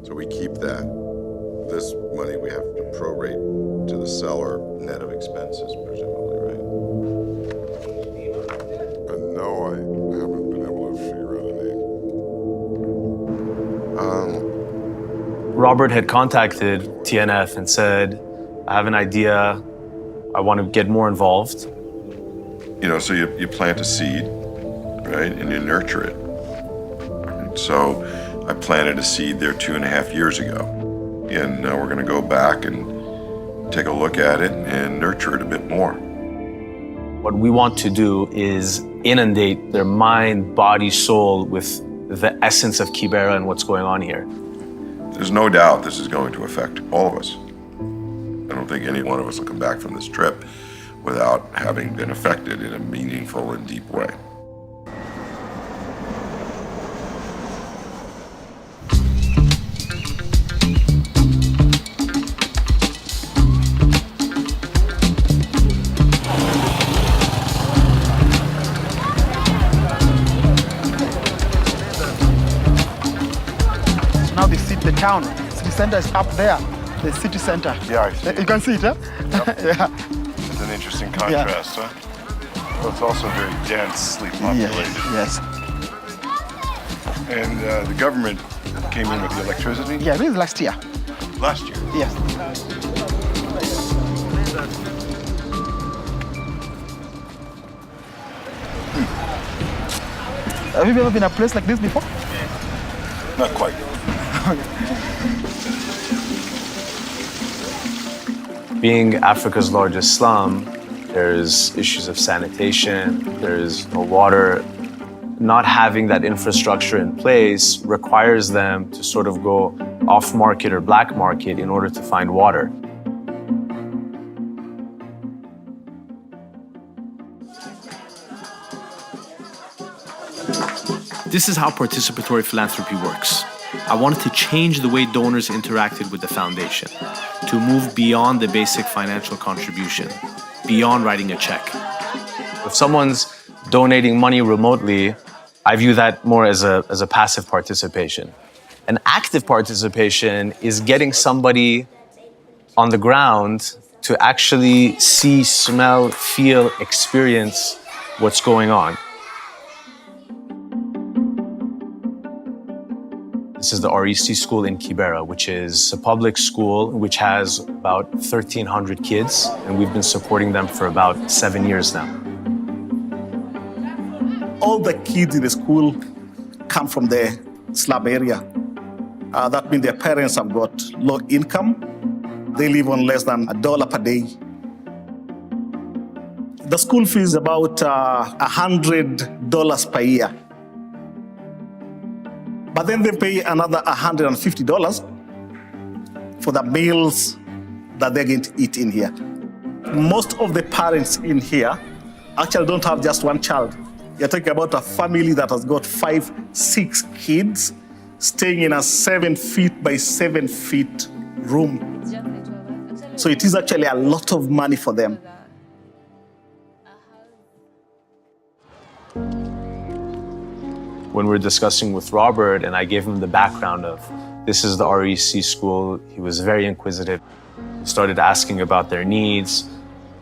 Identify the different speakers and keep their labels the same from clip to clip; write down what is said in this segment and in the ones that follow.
Speaker 1: So we keep that. This money we have to prorate to the seller net of expenses, presumably, right?
Speaker 2: No, I haven't been able to figure out a name.
Speaker 3: Robert had contacted TNF and said, I have an idea, I want to get more involved.
Speaker 1: You know, so you plant a seed, right, and you nurture it. And so I planted a seed there 2.5 years ago. And now we're going to go back and take a look at it and nurture it a bit more.
Speaker 3: What we want to do is inundate their mind, body, soul with the essence of Kibera and what's going on here.
Speaker 1: There's no doubt this is going to affect all of us. I don't think any one of us will come back from this trip without having been affected in a meaningful and deep way.
Speaker 4: Now the town, city center is up there, the city center.
Speaker 2: Yeah, I see.
Speaker 4: You can see it, huh?
Speaker 2: Yep.
Speaker 4: Yeah.
Speaker 2: It's an interesting contrast, huh? Well, it's also very densely populated.
Speaker 4: Yes.
Speaker 2: And the government came in with the electricity
Speaker 4: Yeah, this is last year.
Speaker 2: last year.
Speaker 4: Yes. Have you ever been a place like this before?
Speaker 2: Not quite.
Speaker 3: Being Africa's largest slum, there's issues of sanitation, there's no water. Not having that infrastructure in place requires them to sort of go off market or black market in order to find water.
Speaker 5: This is how participatory philanthropy works. I wanted to change the way donors interacted with the foundation, to move beyond the basic financial contribution, beyond writing a check.
Speaker 3: If someone's donating money remotely, I view that more as a passive participation. An active participation is getting somebody on the ground to actually see, smell, feel, experience what's going on. This is the REC school in Kibera, which is a public school which has about 1,300 kids, and we've been supporting them for about 7 years now.
Speaker 6: All the kids in the school come from the slum area. That means their parents have got low income. They live on less than $1 per day. The school fee is about $100 per year. But then they pay another $150 for the meals that they're going to eat in here. Most of the parents in here actually don't have just one child. You're talking about a family that has got 5, 6 kids staying in a 7 feet by 7 feet room. So it is actually a lot of money for them.
Speaker 3: When we were discussing with Robert and I gave him the background of this is the REC school, he was very inquisitive. He started asking about their needs.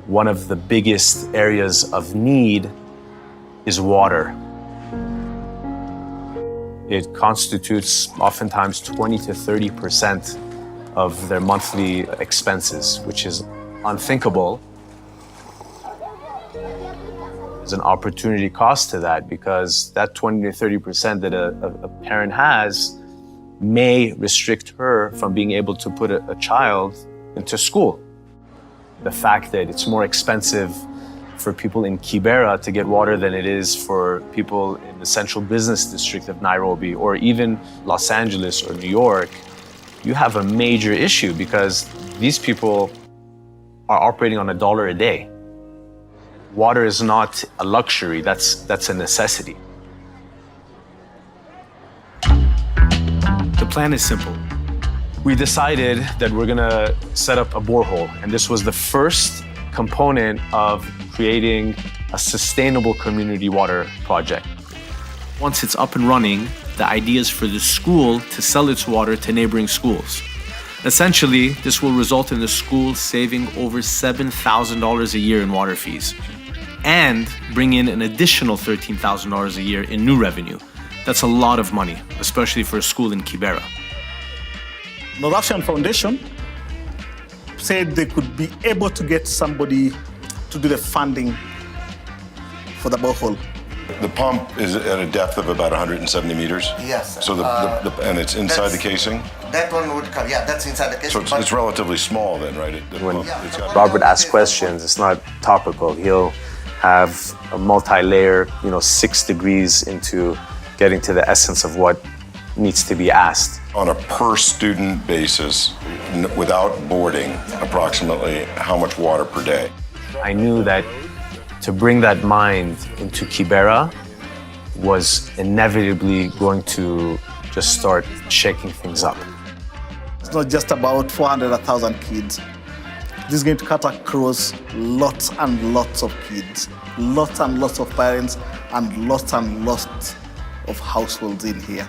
Speaker 3: One of the biggest areas of need is water. It constitutes oftentimes 20 to 30% of their monthly expenses, which is unthinkable. There's an opportunity cost to that because that 20 to 30% that a parent has may restrict her from being able to put a child into school. The fact that it's more expensive for people in Kibera to get water than it is for people in the central business district of Nairobi or even Los Angeles or New York, you have a major issue because these people are operating on $1 a day. Water is not a luxury, that's a necessity.
Speaker 5: The plan is simple.
Speaker 3: We decided that we're gonna set up a borehole, and this was the first component of creating a sustainable community water project.
Speaker 5: Once it's up and running, the idea is for the school to sell its water to neighboring schools. Essentially, this will result in the school saving over $7,000 a year in water fees and bring in an additional $13,000 a year in new revenue. That's a lot of money, especially for a school in Kibera.
Speaker 6: North African Foundation said they could be able to get somebody to do the funding for the borehole.
Speaker 1: The pump is at a depth of about 170 meters?
Speaker 7: Yes.
Speaker 1: So and it's inside the casing?
Speaker 7: That one would come, yeah, that's inside the casing.
Speaker 1: So it's relatively small then, right?
Speaker 3: When
Speaker 1: It's got-
Speaker 3: Robert asks questions, it's not topical. He'll have a multi-layer, 6 degrees into getting to the essence of what needs to be asked.
Speaker 1: On a per student basis, without boarding, approximately how much water per day?
Speaker 3: I knew that to bring that mind into Kibera was inevitably going to just start shaking things up.
Speaker 6: It's not just about 400,000 kids. This is going to cut across lots and lots of kids, lots and lots of parents, and lots of households in here.